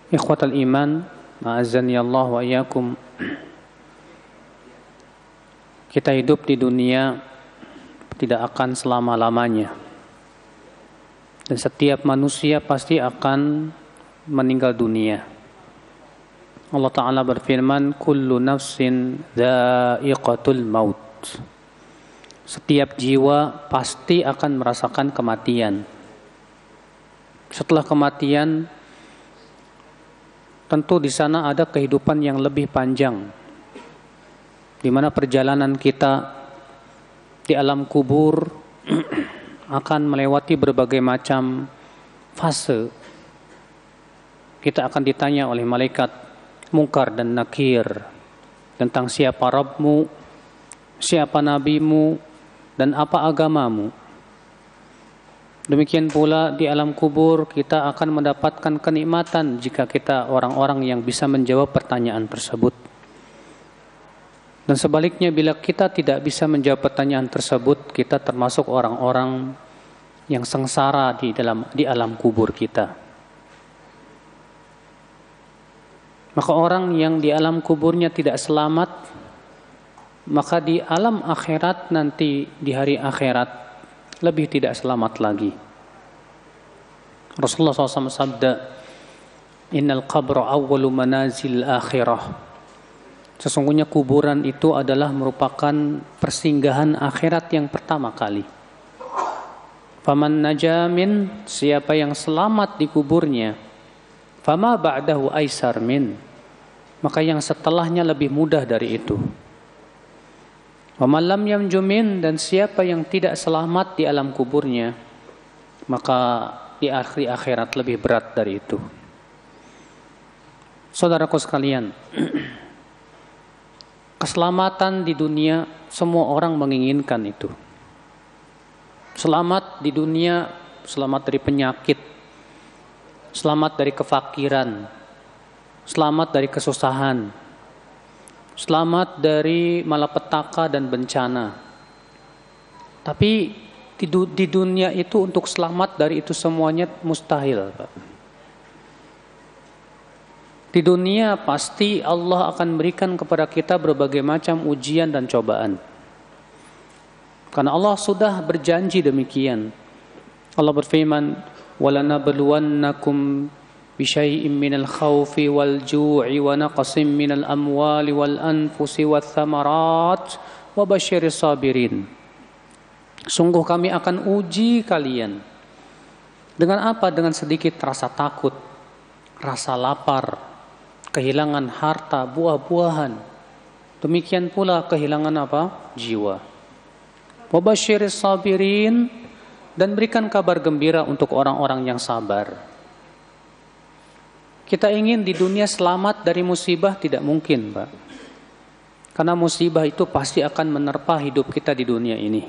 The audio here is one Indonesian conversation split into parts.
Ikhwatal iman, a'azzani Allah wa iyyakum. Kita hidup di dunia tidak akan selama-lamanya. Dan setiap manusia pasti akan meninggal dunia. Allah Ta'ala berfirman, kullu nafsin dha'iqatul maut. Setiap jiwa pasti akan merasakan kematian. Setelah kematian, tentu di sana ada kehidupan yang lebih panjang, di mana perjalanan kita di alam kubur akan melewati berbagai macam fase. Kita akan ditanya oleh malaikat Munkar dan Nakir tentang siapa Rabbmu, siapa nabimu, dan apa agamamu. Demikian pula di alam kubur kita akan mendapatkan kenikmatan jika kita orang-orang yang bisa menjawab pertanyaan tersebut. Dan sebaliknya bila kita tidak bisa menjawab pertanyaan tersebut, kita termasuk orang-orang yang sengsara di alam kubur kita. Maka orang yang di alam kuburnya tidak selamat, maka di alam akhirat nanti, di hari akhirat, lebih tidak selamat lagi. Rasulullah SAW sabda, innal qabra awwalu manazil akhirah. Sesungguhnya kuburan itu adalah merupakan persinggahan akhirat yang pertama kali. Faman najamin, siapa yang selamat di kuburnya, fama ba'dahu aisar min, maka yang setelahnya lebih mudah dari itu. Waman lam yamjumin, dan siapa yang tidak selamat di alam kuburnya, maka di akhir akhirat lebih berat dari itu. Saudaraku sekalian, keselamatan di dunia semua orang menginginkan itu. Selamat di dunia, selamat dari penyakit, selamat dari kefakiran, selamat dari kesusahan, selamat dari malapetaka dan bencana. Tapi di dunia itu untuk selamat dari itu semuanya mustahil, Pak. Di dunia pasti Allah akan berikan kepada kita berbagai macam ujian dan cobaan. Karena Allah sudah berjanji demikian. Allah berfirman, وَلَنَبْلُوَنَّكُمْ بِشَيْءٍ مِّنَ الْخَوْفِ وَالْجُوعِ وَنَقْصٍ مِّنَ الْأَمْوَالِ وَالْأَنْفُسِ وَالثَّمَرَاتِ وَبَشِّرِ الصَّابِرِينَ. Sungguh kami akan uji kalian. Dengan apa? Dengan sedikit rasa takut, rasa lapar, kehilangan harta, buah-buahan. Demikian pula kehilangan apa? Jiwa. Wabasyiris sabirin, dan berikan kabar gembira untuk orang-orang yang sabar. Kita ingin di dunia selamat dari musibah tidak mungkin, Pak. Karena musibah itu pasti akan menerpa hidup kita di dunia ini.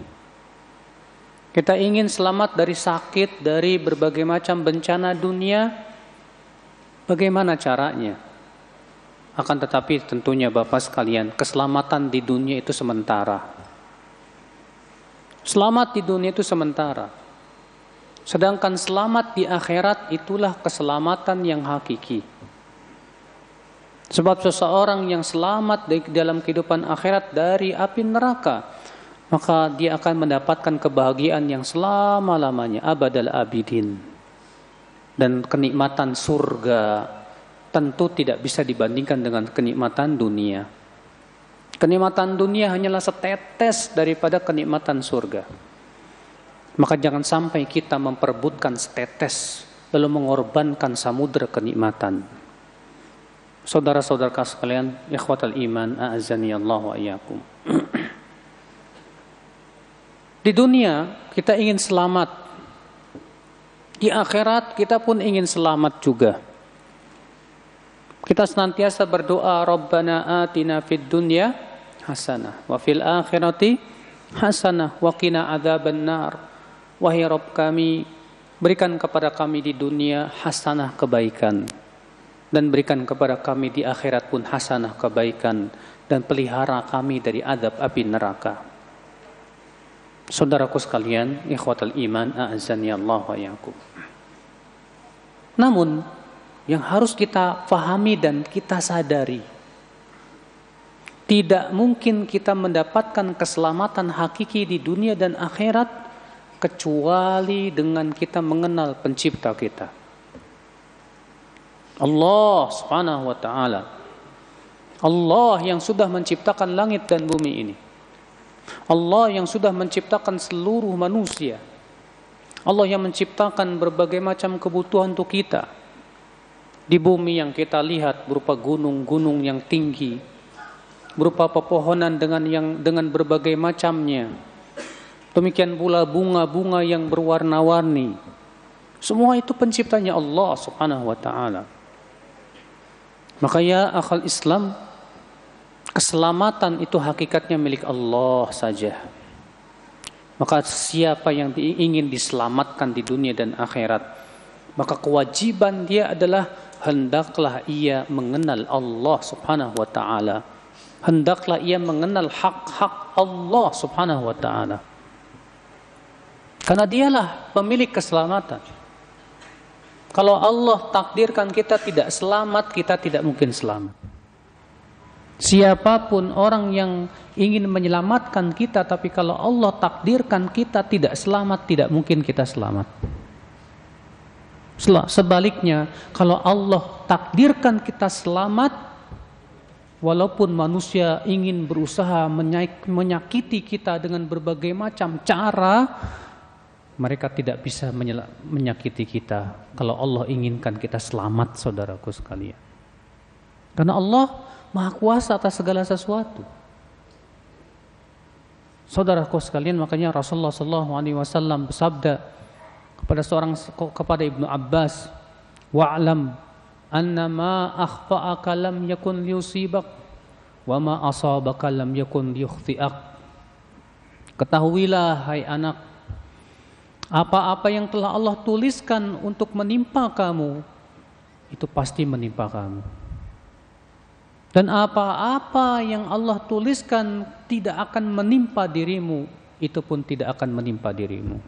Kita ingin selamat dari sakit, dari berbagai macam bencana dunia. Bagaimana caranya? Akan tetapi tentunya Bapak sekalian, keselamatan di dunia itu sementara. Selamat di dunia itu sementara. Sedangkan selamat di akhirat itulah keselamatan yang hakiki. Sebab seseorang yang selamat di dalam kehidupan akhirat dari api neraka, maka dia akan mendapatkan kebahagiaan yang selama-lamanya, abadal abidin. Dan kenikmatan surga tentu tidak bisa dibandingkan dengan kenikmatan dunia. Kenikmatan dunia hanyalah setetes daripada kenikmatan surga. Maka jangan sampai kita memperebutkan setetes lalu mengorbankan samudera kenikmatan. Saudara-saudara sekalian, ikhwatal iman, a'azzani Allah wa iyyakum. Di dunia kita ingin selamat. Di akhirat kita pun ingin selamat juga. Kita senantiasa berdoa, Rabbana atina fid dunya hasanah wa fil akhirati hasanah wa qina adzabannar. Wahai Rabb kami, berikan kepada kami di dunia hasanah kebaikan, dan berikan kepada kami di akhirat pun hasanah kebaikan, dan pelihara kami dari azab api neraka. Saudaraku sekalian, ikhwatal iman, a'azzani Allah wa iyyakum. Namun yang harus kita fahami dan kita sadari. Tidak mungkin kita mendapatkan keselamatan hakiki di dunia dan akhirat kecuali dengan kita mengenal pencipta kita, Allah Subhanahu wa taala. Allah yang sudah menciptakan langit dan bumi ini. Allah yang sudah menciptakan seluruh manusia. Allah yang menciptakan berbagai macam kebutuhan untuk kita. Di bumi yang kita lihat berupa gunung-gunung yang tinggi, berupa pepohonan dengan berbagai macamnya. Demikian pula bunga-bunga yang berwarna-warni. Semua itu penciptanya Allah Subhanahu wa taala. Maka ya akhal Islam, keselamatan itu hakikatnya milik Allah saja. Maka siapa yang ingin diselamatkan di dunia dan akhirat, maka kewajiban dia adalah hendaklah ia mengenal Allah Subhanahu wa taala. Hendaklah ia mengenal hak-hak Allah Subhanahu wa taala. Karena dialah pemilik keselamatan. Kalau Allah takdirkan kita tidak selamat, kita tidak mungkin selamat. Siapapun orang yang ingin menyelamatkan kita, tapi kalau Allah takdirkan kita tidak selamat, tidak mungkin kita selamat. Sebaliknya, kalau Allah takdirkan kita selamat, walaupun manusia ingin berusaha menyakiti kita dengan berbagai macam cara, mereka tidak bisa menyakiti kita kalau Allah inginkan kita selamat, saudaraku sekalian. Karena Allah Maha Kuasa atas segala sesuatu. Saudaraku sekalian, makanya Rasulullah SAW bersabda kepada Ibnu Abbas, wa'lam anna ma akhfa'aka lam yakun liyusibak wa ma asabaka lam yakun liyukhti'ak. Ketahuilah hai anak, apa-apa yang telah Allah tuliskan untuk menimpa kamu, itu pasti menimpa kamu. Dan apa-apa yang Allah tuliskan tidak akan menimpa dirimu, itu pun tidak akan menimpa dirimu.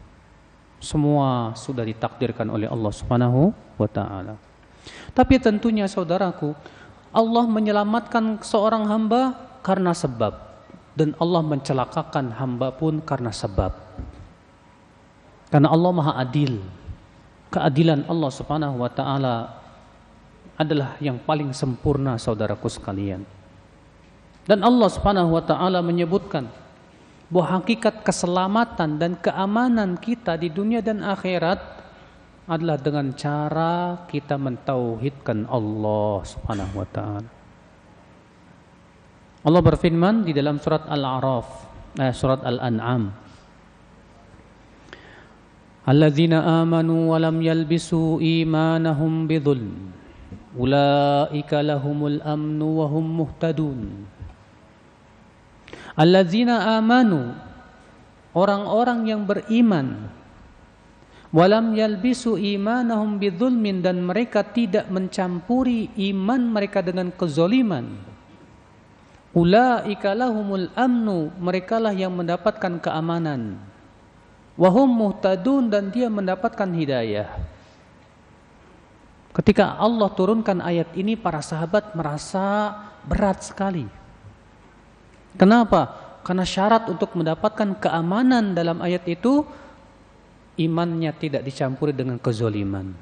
Semua sudah ditakdirkan oleh Allah Subhanahu wa taala. Tapi tentunya saudaraku, Allah menyelamatkan seorang hamba karena sebab, dan Allah mencelakakan hamba pun karena sebab. Karena Allah Maha Adil. Keadilan Allah Subhanahu wa taala adalah yang paling sempurna, saudaraku sekalian. Dan Allah Subhanahu wa taala menyebutkan bahwa hakikat keselamatan dan keamanan kita di dunia dan akhirat adalah dengan cara kita mentauhidkan Allah Subhanahu wa taala. Allah berfirman di dalam surat Al-A'raf, surat Al-An'am, alladzina amanu wa lam yalbisu imanahum bidzulm ulaika lahumul amnu wa hum muhtadun. Alladzina amanu, orang-orang yang beriman, walam yalbisu imanahum bidzulmin, dan mereka tidak mencampuri iman mereka dengan kezaliman. Ulaika lahumul amnu, merekalah yang mendapatkan keamanan. Wa hum muhtadun, dan dia mendapatkan hidayah. Ketika Allah turunkan ayat ini, para sahabat merasa berat sekali. Kenapa? Karena syarat untuk mendapatkan keamanan dalam ayat itu, imannya tidak dicampuri dengan kezaliman.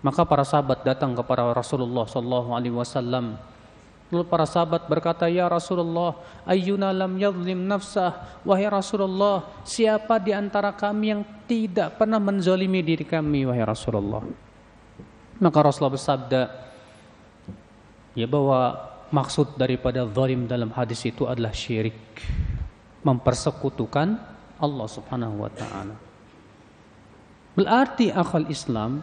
Maka para sahabat datang kepada Rasulullah SAW. Lalu para sahabat berkata, ya Rasulullah, ayyuna lam yadhlim nafsah. Wahai Rasulullah, siapa di antara kami yang tidak pernah menzalimi diri kami, wahai Rasulullah? Maka Rasulullah bersabda, ya, bahwa maksud daripada zalim dalam hadis itu adalah syirik, mempersekutukan Allah Subhanahu wa taala. Berarti akal Islam,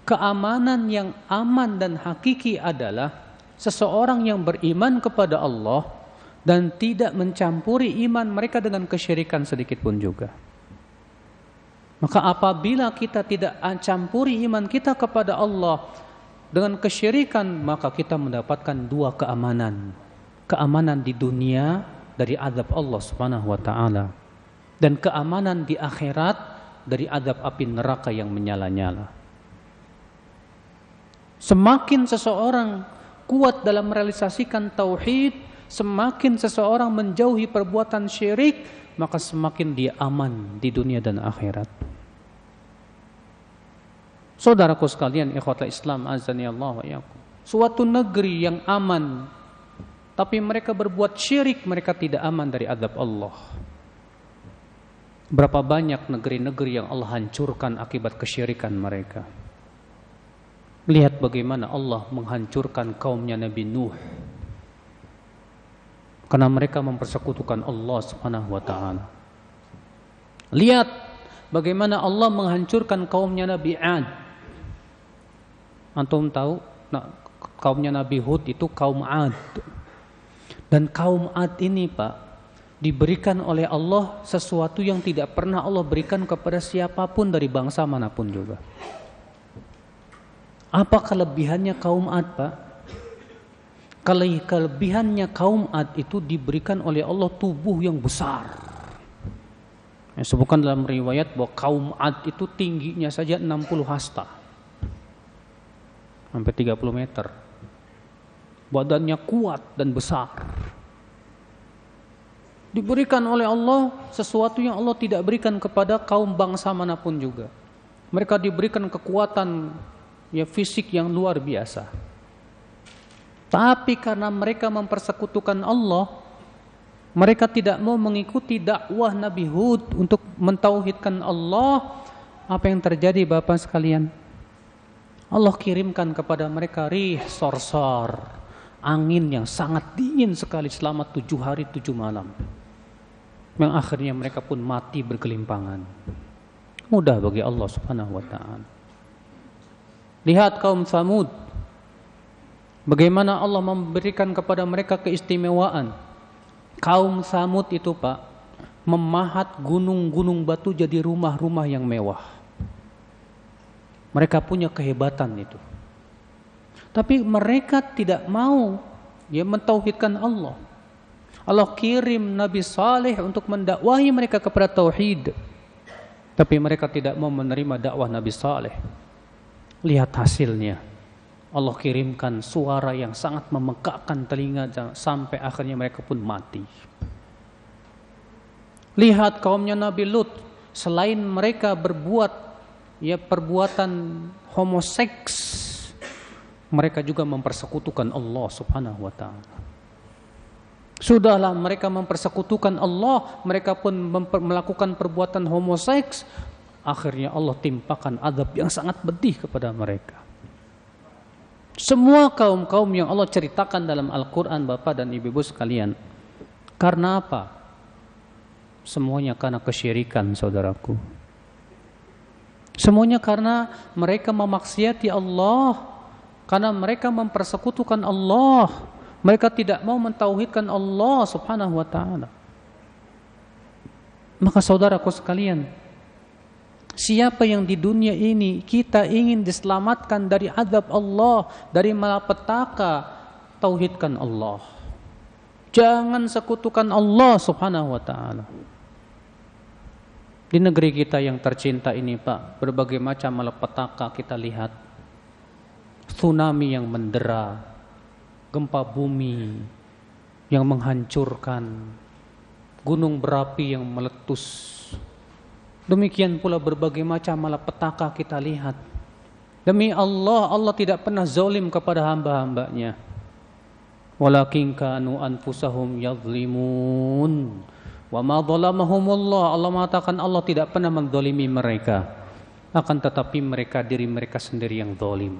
keamanan yang aman dan hakiki adalah seseorang yang beriman kepada Allah dan tidak mencampuri iman mereka dengan kesyirikan sedikit pun juga. Maka apabila kita tidak campuri iman kita kepada Allah dengan kesyirikan, maka kita mendapatkan dua keamanan. Keamanan di dunia dari azab Allah Subhanahu wa taala, dan keamanan di akhirat dari azab api neraka yang menyala-nyala. Semakin seseorang kuat dalam merealisasikan tauhid, semakin seseorang menjauhi perbuatan syirik, maka semakin dia aman di dunia dan akhirat. Saudaraku sekalian, ikhwatul Islam azani Allah wa iyyakum. Suatu negeri yang aman, tapi mereka berbuat syirik, mereka tidak aman dari azab Allah. Berapa banyak negeri-negeri yang Allah hancurkan akibat kesyirikan mereka. Lihat bagaimana Allah menghancurkan kaumnya Nabi Nuh, karena mereka mempersekutukan Allah Subhanahu wa taala. Lihat bagaimana Allah menghancurkan kaumnya Nabi Ad. Antum tahu, kaumnya Nabi Hud itu kaum Ad. Dan kaum Ad ini, Pak, diberikan oleh Allah sesuatu yang tidak pernah Allah berikan kepada siapapun dari bangsa manapun juga. Apa kelebihannya kaum Ad, Pak? Kelebihannya kaum Ad itu diberikan oleh Allah tubuh yang besar. Disebutkan dalam riwayat bahwa kaum Ad itu tingginya saja 60 hasta, sampai 30 meter. Badannya kuat dan besar. Diberikan oleh Allah sesuatu yang Allah tidak berikan kepada kaum bangsa manapun juga. Mereka diberikan kekuatan fisik yang luar biasa. Tapi karena mereka mempersekutukan Allah, mereka tidak mau mengikuti dakwah Nabi Hud untuk mentauhidkan Allah. Apa yang terjadi Bapak sekalian? Allah kirimkan kepada mereka rih sorsor, angin yang sangat dingin sekali selama 7 hari 7 malam. Yang akhirnya mereka pun mati bergelimpangan. Mudah bagi Allah Subhanahu wa taala. Lihat kaum Tsamud, bagaimana Allah memberikan kepada mereka keistimewaan. Kaum Tsamud itu, Pak, memahat gunung-gunung batu jadi rumah-rumah yang mewah. Mereka punya kehebatan itu. Tapi mereka tidak mau mentauhidkan Allah. Allah kirim Nabi Saleh untuk mendakwahi mereka kepada tauhid. Tapi mereka tidak mau menerima dakwah Nabi Saleh. Lihat hasilnya. Allah kirimkan suara yang sangat memekakkan telinga sampai akhirnya mereka pun mati. Lihat kaumnya Nabi Lut, selain mereka berbuat perbuatan homoseks, mereka juga mempersekutukan Allah Subhanahu wa taala. Sudahlah mereka mempersekutukan Allah, mereka pun melakukan perbuatan homoseks, akhirnya Allah timpakan azab yang sangat pedih kepada mereka. Semua kaum-kaum yang Allah ceritakan dalam Al-Quran, Bapak dan Ibu-Ibu sekalian, karena apa? Semuanya karena kesyirikan, saudaraku. Semuanya karena mereka memaksiati Allah, karena mereka mempersekutukan Allah. Mereka tidak mau mentauhidkan Allah Subhanahu wa taala. Maka saudaraku sekalian, siapa yang di dunia ini kita ingin diselamatkan dari azab Allah, dari malapetaka, tauhidkan Allah. Jangan sekutukan Allah Subhanahu wa taala. Di negeri kita yang tercinta ini, Pak, berbagai macam malapetaka kita lihat. Tsunami yang mendera, gempa bumi yang menghancurkan, gunung berapi yang meletus. Demikian pula berbagai macam malapetaka kita lihat. Demi Allah, Allah tidak pernah zalim kepada hamba-hambanya. Walakin kanu anfusahum yadhlimun. Wa ma dhalamahumullah. Allah mengatakan Allah tidak pernah menzalimi mereka. Akan tetapi mereka, diri mereka sendiri yang zalim.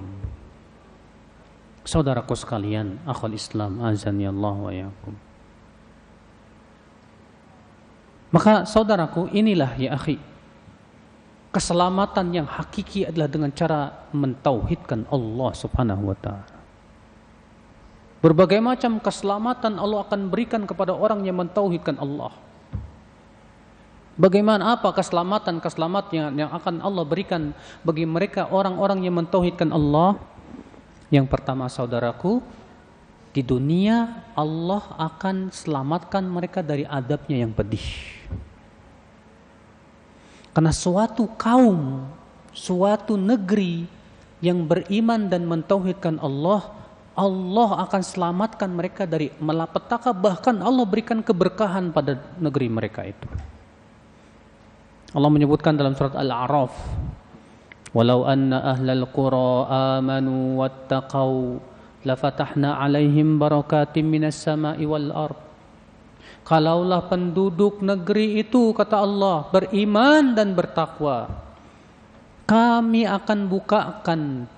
Saudaraku sekalian, akhul Islam, azani Allah wa iyyakum. Maka saudaraku, inilah ya akhi, keselamatan yang hakiki adalah dengan cara mentauhidkan Allah Subhanahu wa taala. Berbagai macam keselamatan Allah akan berikan kepada orang yang mentauhidkan Allah. Bagaimana apa keselamatan yang akan Allah berikan bagi mereka orang-orang yang mentauhidkan Allah? Yang pertama, saudaraku, di dunia Allah akan selamatkan mereka dari adabnya yang pedih. Karena suatu kaum, suatu negeri yang beriman dan mentauhidkan Allah, Allah akan selamatkan mereka dari malapetaka, bahkan Allah berikan keberkahan pada negeri mereka itu. Allah menyebutkan dalam surat Al-A'raf, "Walau anna ahlal qura amanu wattaqau lafatahna 'alaihim barakatim minas sama'i wal ard." Kalaulah penduduk negeri itu, kata Allah, beriman dan bertakwa, kami akan bukakan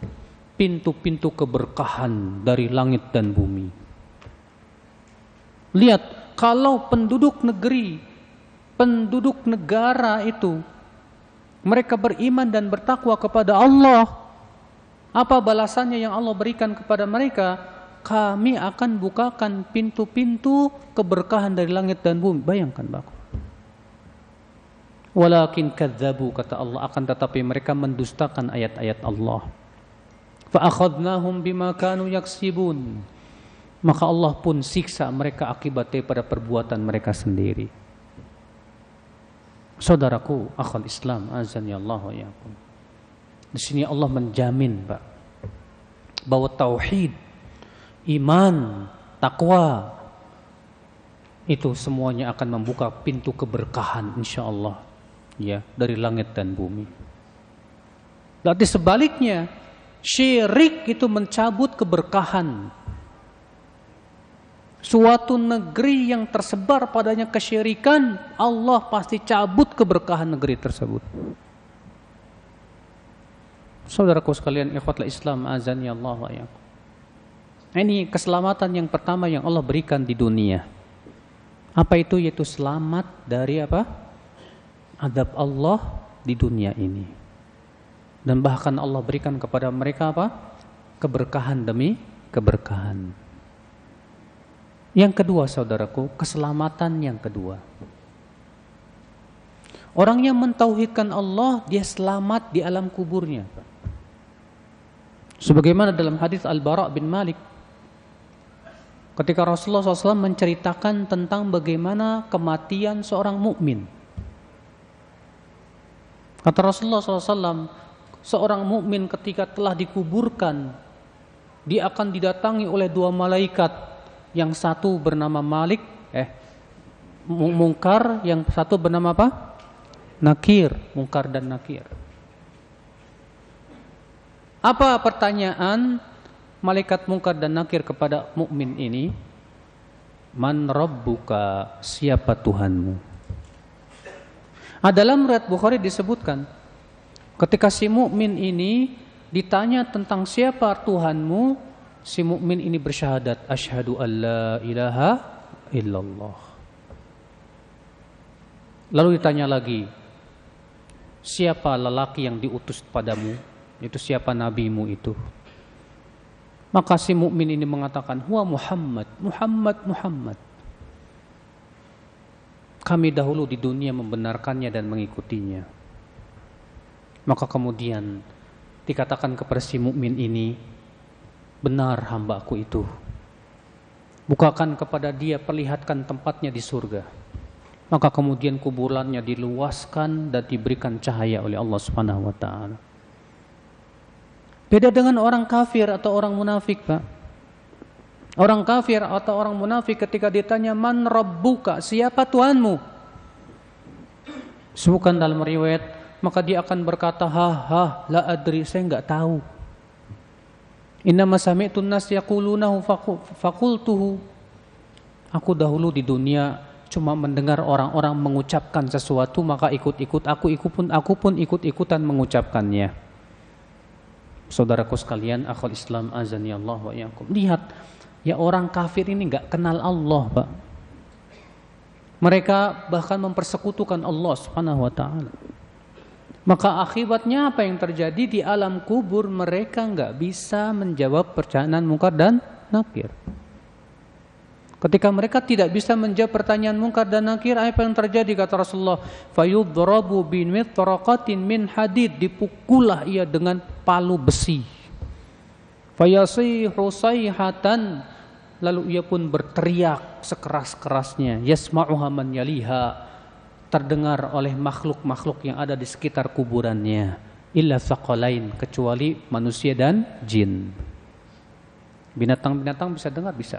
pintu-pintu keberkahan dari langit dan bumi. Lihat, kalau penduduk negeri, penduduk negara itu, mereka beriman dan bertakwa kepada Allah, apa balasannya yang Allah berikan kepada mereka? Kami akan bukakan pintu-pintu keberkahan dari langit dan bumi. Bayangkan, Bapak. Walakin kadzabu, kata Allah, akan tetapi mereka mendustakan ayat-ayat Allah. Fa akhadnahum bima kanu yaksibun. Maka Allah pun siksa mereka akibatnya pada perbuatan mereka sendiri. Saudaraku, akhal Islam, azani Allah wa iyyakum. Di sini Allah menjamin, Pak, bahwa tauhid, iman, takwa itu semuanya akan membuka pintu keberkahan insyaallah, ya, dari langit dan bumi. Berarti sebaliknya, syirik itu mencabut keberkahan. Suatu negeri yang tersebar padanya kesyirikan, Allah pasti cabut keberkahan negeri tersebut. Saudaraku sekalian, ikhwatul Islam, azani Allah wa iyyakum. Ini keselamatan yang pertama yang Allah berikan di dunia. Apa itu? Yaitu selamat dari apa? Adab Allah di dunia ini. Dan bahkan Allah berikan kepada mereka apa? Keberkahan demi keberkahan. Yang kedua, saudaraku, keselamatan yang kedua. Orang yang mentauhidkan Allah, dia selamat di alam kuburnya. Sebagaimana dalam hadis Al-Bara' bin Malik, ketika Rasulullah SAW menceritakan tentang bagaimana kematian seorang mukmin. Kata Rasulullah SAW, seorang mukmin ketika telah dikuburkan, dia akan didatangi oleh dua malaikat. Yang satu bernama Mungkar, yang satu bernama apa? Nakir, Mungkar dan Nakir. Apa pertanyaan malaikat Mungkar dan Nakir kepada mukmin ini? Man rabbuka, siapa Tuhanmu? Dalam riwayat Bukhari disebutkan, ketika si mukmin ini ditanya tentang siapa Tuhanmu, si mukmin ini bersyahadat, asyhadu alla ilaha illallah. Lalu ditanya lagi, siapa lelaki yang diutus padamu? Itu siapa nabimu itu? Maka si mukmin ini mengatakan, huwa Muhammad, Muhammad. Kami dahulu di dunia membenarkannya dan mengikutinya. Maka kemudian dikatakan kepada si mukmin ini, benar hambaku itu. Bukakan kepada dia, perlihatkan tempatnya di surga. Maka kemudian kuburannya diluaskan dan diberikan cahaya oleh Allah Subhanahu wa taala. Beda dengan orang kafir atau orang munafik, Pak. Orang kafir atau orang munafik ketika ditanya man rabbuka, siapa Tuhanmu? Sebutkan dalam riwayat, maka dia akan berkata, la adri, saya enggak tahu. Innama sami'tun nas yaqulunahu faqultuhu. Aku dahulu di dunia cuma mendengar orang-orang mengucapkan sesuatu, maka aku pun ikut-ikutan mengucapkannya. Saudaraku sekalian, akhwal Islam, azani Allah wa iyyakum. Lihat, ya, orang kafir ini enggak kenal Allah, Pak. Mereka bahkan mempersekutukan Allah Subhanahu wa taala. Maka akibatnya apa yang terjadi di alam kubur? Mereka enggak bisa menjawab pertanyaan Mungkar dan Nakir. Ketika mereka tidak bisa menjawab pertanyaan Mungkar dan Nakir, apa yang terjadi? Kata Rasulullah, fayudrabu bimitraqatin min hadid, dipukullah ia dengan palu besi. Fayasihu sayhatan, lalu ia pun berteriak sekeras-kerasnya. Yasma'uha man yaliha, terdengar oleh makhluk-makhluk yang ada di sekitar kuburannya. illa tsaqalain, kecuali manusia dan jin. Binatang-binatang bisa dengar, bisa.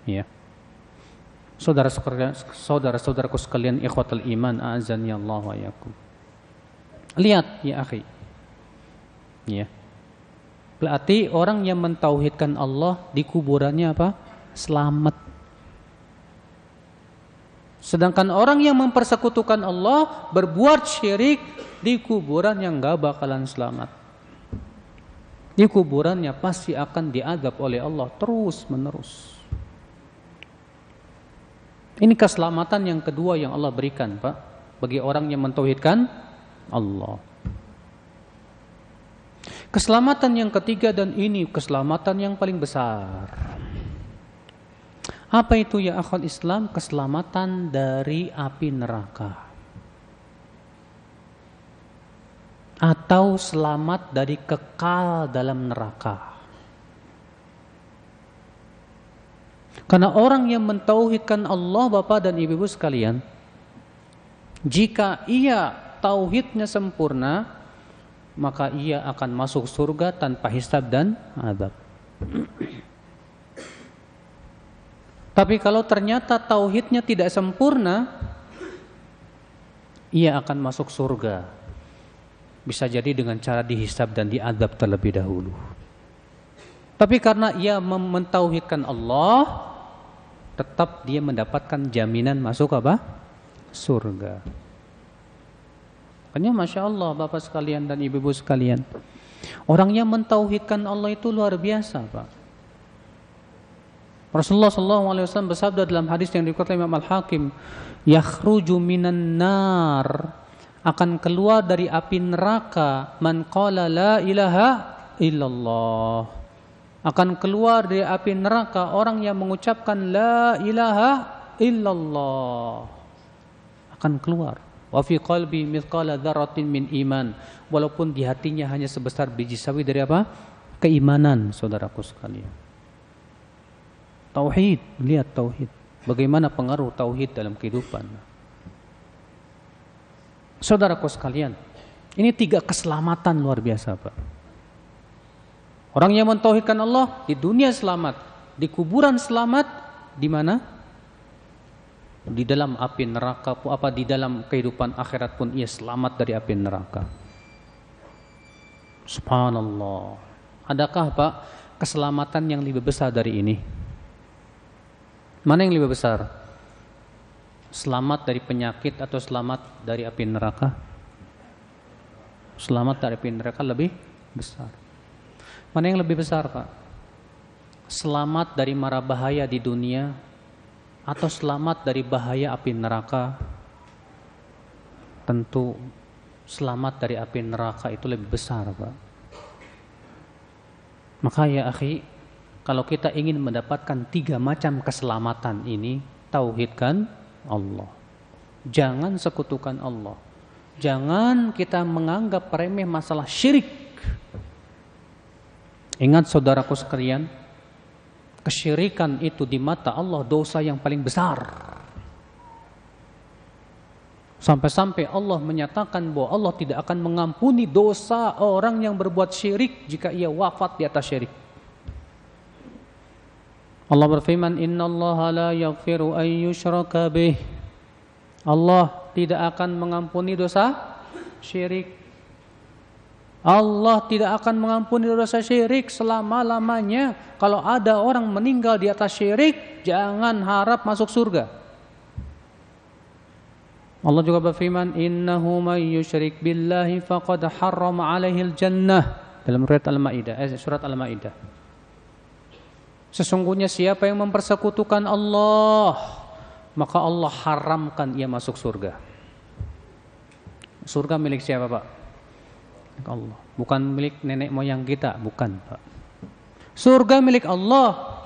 Ya. Saudara-saudaraku sekalian, ikhwatul iman, a'azzani Allah wa iyyakum. Lihat ya akhi. Ya. Berarti orang yang mentauhidkan Allah di kuburannya apa? Selamat. Sedangkan orang yang mempersekutukan Allah, berbuat syirik, di kuburan yang gak bakalan selamat. Di kuburannya pasti akan diazab oleh Allah terus menerus. Ini keselamatan yang kedua yang Allah berikan, Pak, bagi orang yang mentauhidkan Allah. Keselamatan yang ketiga, dan ini keselamatan yang paling besar. Apa itu ya akhwat Islam? Keselamatan dari api neraka. Atau selamat dari kekal dalam neraka. Karena orang yang mentauhidkan Allah, Bapak dan Ibu sekalian, jika ia tauhidnya sempurna, maka ia akan masuk surga tanpa hisab dan azab. Tapi kalau ternyata tauhidnya tidak sempurna, ia akan masuk surga. Bisa jadi dengan cara dihisab dan diazab terlebih dahulu. Tapi karena ia mentauhidkan Allah, tetap dia mendapatkan jaminan masuk apa? Surga. Makanya Masya Allah Bapak sekalian dan Ibu sekalian, orang yang mentauhidkan Allah itu luar biasa, Pak. Rasulullah SAW bersabda dalam hadis yang dikutip Imam Al-Hakim, yakhruju minan nar, akan keluar dari api neraka, man qala la ilaha illallah, akan keluar dari api neraka orang yang mengucapkan la ilaha illallah, akan keluar. Wa fi qalbi mithqala dzarratin min iman, walaupun di hatinya hanya sebesar biji sawi dari apa? Keimanan, saudaraku sekalian. Tauhid, lihat tauhid. Bagaimana pengaruh tauhid dalam kehidupan. Saudaraku sekalian, ini 3 keselamatan luar biasa, Pak. Orang yang mentauhidkan Allah di dunia selamat, di kuburan selamat, di mana? Di dalam api neraka pun, di dalam kehidupan akhirat pun ia selamat dari api neraka. Subhanallah. Adakah, Pak, keselamatan yang lebih besar dari ini? Mana yang lebih besar? Selamat dari penyakit atau selamat dari api neraka? Selamat dari api neraka lebih besar. Mana yang lebih besar, Pak? Selamat dari mara bahaya di dunia atau selamat dari bahaya api neraka? Tentu selamat dari api neraka itu lebih besar, Pak. Maka ya akhi, kalau kita ingin mendapatkan 3 macam keselamatan ini, tauhidkan Allah. Jangan sekutukan Allah. Jangan kita menganggap remeh masalah syirik. Ingat saudaraku sekalian, kesyirikan itu di mata Allah dosa yang paling besar. Sampai-sampai Allah menyatakan bahwa Allah tidak akan mengampuni dosa orang yang berbuat syirik jika ia wafat di atas syirik. Allah berfirman, innallaha la yaghfiru an yushraka bih. Allah tidak akan mengampuni dosa syirik. Allah tidak akan mengampuni dosa syirik selama-lamanya. Kalau ada orang meninggal di atas syirik, jangan harap masuk surga. Allah juga berfirman, innahu may yusyrik billahi faqad harrama 'alaihil jannah. Dalam surat Al-Maidah. Sesungguhnya siapa yang mempersekutukan Allah, maka Allah haramkan ia masuk surga. Surga milik siapa, Pak? Milik Allah. Bukan milik nenek moyang kita, bukan, Pak. Surga milik Allah.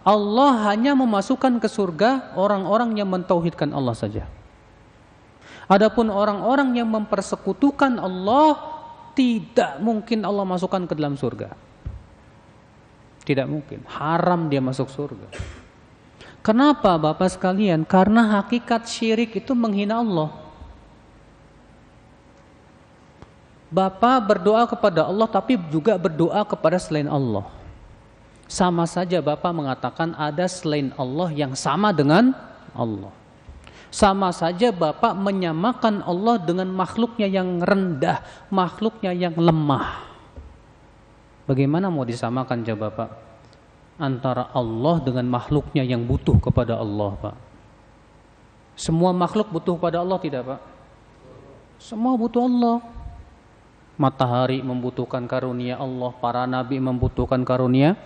Allah hanya memasukkan ke surga orang-orang yang mentauhidkan Allah saja. Adapun orang-orang yang mempersekutukan Allah, tidak mungkin Allah masukkan ke dalam surga. Tidak mungkin, haram dia masuk surga. Kenapa Bapak sekalian? Karena hakikat syirik itu menghina Allah. Bapak berdoa kepada Allah tapi juga berdoa kepada selain Allah. Sama saja Bapak mengatakan ada selain Allah yang sama dengan Allah. Sama saja Bapak menyamakan Allah dengan makhluknya yang rendah, makhluknya yang lemah. Bagaimana mau disamakan coba Pak? Antara Allah dengan makhluknya yang butuh kepada Allah Pak. Semua makhluk butuh kepada Allah tidak Pak? Semua butuh Allah. Matahari membutuhkan karunia Allah, para nabi membutuhkan karunia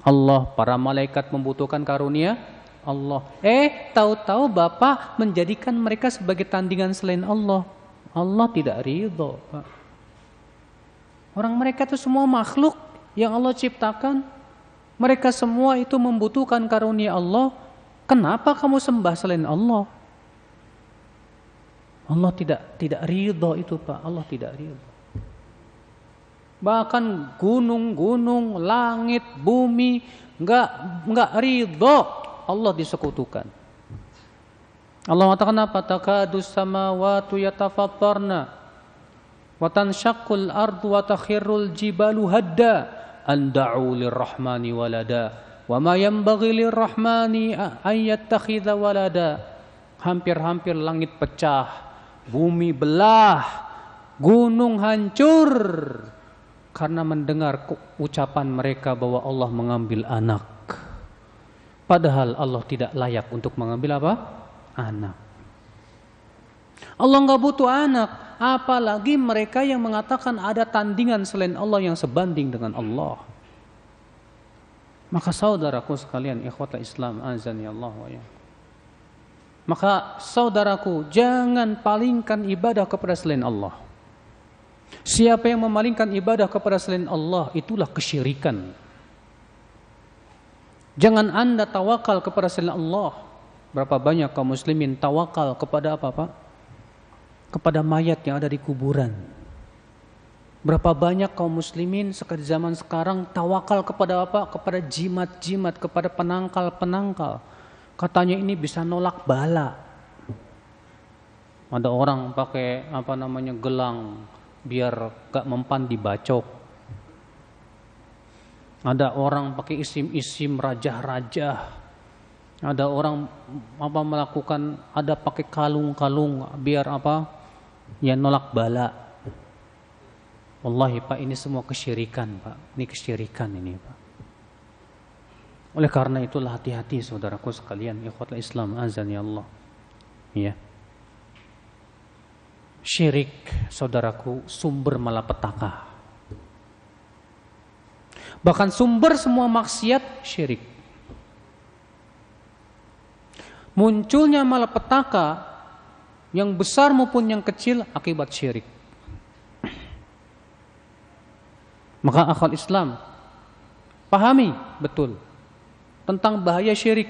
Allah, para malaikat membutuhkan karunia Allah. Tahu-tahu Bapak menjadikan mereka sebagai tandingan selain Allah. Allah tidak ridho Pak. Orang mereka itu semua makhluk yang Allah ciptakan. Mereka semua itu membutuhkan karunia Allah. Kenapa kamu sembah selain Allah? Allah tidak ridho itu Pak. Allah tidak ridho. Bahkan gunung-gunung, langit, bumi enggak ridho Allah disekutukan. Allah mengatakan apa? Takadus samawati yatafattarna wa tanshaqqul ardu wa takhirrul jibalu hadda an da'u lirrahmani walada wa ma yanbaghi lirrahmani an yattakhidha walada. Hampir-hampir langit pecah, bumi belah, gunung hancur karena mendengar ucapan mereka bahwa Allah mengambil anak. Padahal Allah tidak layak untuk mengambil apa? Anak. Allah enggak butuh anak. Apalagi mereka yang mengatakan ada tandingan selain Allah yang sebanding dengan Allah. Maka saudaraku sekalian, ikhwatal Islam, azani Allah wa ya. Maka saudaraku, jangan palingkan ibadah kepada selain Allah. Siapa yang memalingkan ibadah kepada selain Allah, itulah kesyirikan. Jangan Anda tawakal kepada selain Allah. Berapa banyak kaum muslimin tawakal kepada apa Pak? Kepada mayat yang ada di kuburan. Berapa banyak kaum muslimin sekali zaman sekarang tawakal kepada apa? Kepada jimat-jimat, kepada penangkal-penangkal. Katanya ini bisa nolak bala. Ada orang pakai gelang biar gak mempan dibacok. Ada orang pakai isim-isim rajah-rajah. Ada orang melakukan, ada pakai kalung-kalung biar apa? Ya nolak bala. Wallahi Pak, ini semua kesyirikan Pak. Ini kesyirikan ini Pak. Oleh karena itulah hati-hati saudaraku sekalian, ikhwatul Islam, azani Allah. Ya. Syirik, saudaraku, sumber malapetaka. Bahkan sumber semua maksiat syirik. Munculnya malapetaka yang besar maupun yang kecil akibat syirik. Maka akhwat Islam, pahami betul tentang bahaya syirik.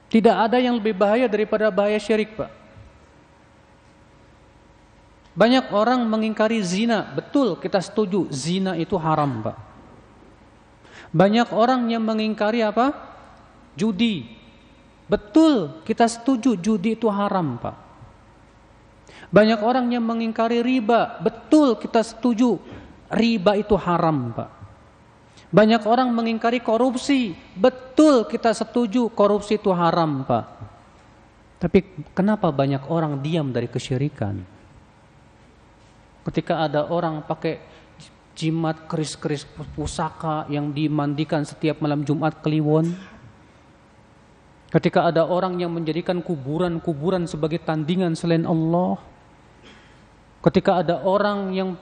Tidak ada yang lebih bahaya daripada bahaya syirik Pak. Banyak orang mengingkari zina. Betul, kita setuju zina itu haram Pak. Banyak orang yang mengingkari apa? Judi. Betul, kita setuju judi itu haram Pak. Banyak orang yang mengingkari riba. Betul, kita setuju riba itu haram Pak. Banyak orang mengingkari korupsi. Betul, kita setuju korupsi itu haram Pak. Tapi kenapa banyak orang diam dari kesyirikan? Ketika ada orang pakai jimat keris-keris pusaka yang dimandikan setiap malam Jumat Kliwon. Ketika ada orang yang menjadikan kuburan-kuburan sebagai tandingan selain Allah. Ketika ada orang yang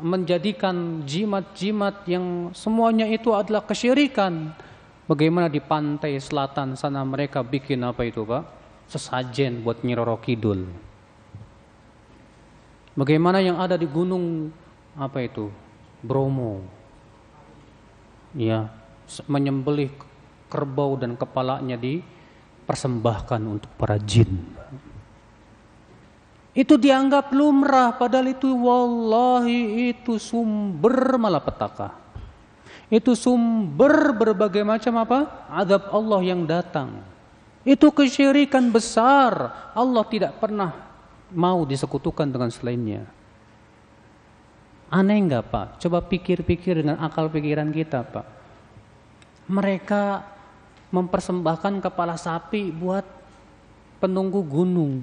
menjadikan jimat-jimat yang semuanya itu adalah kesyirikan. Bagaimana di pantai selatan sana mereka bikin apa itu Pak? Sesajen buat Nyi Roro Kidul. Bagaimana yang ada di gunung apa itu? Bromo. Ya, menyembelih kerbau dan kepalanya dipersembahkan untuk para jin. Itu dianggap lumrah, padahal itu wallahi itu sumber malapetaka. Itu sumber berbagai macam apa? Azab Allah yang datang. Itu kesyirikan besar. Allah tidak pernah mau disekutukan dengan selainnya. Aneh enggak Pak? Coba pikir-pikir dengan akal pikiran kita Pak. Mereka mempersembahkan kepala sapi buat penunggu gunung.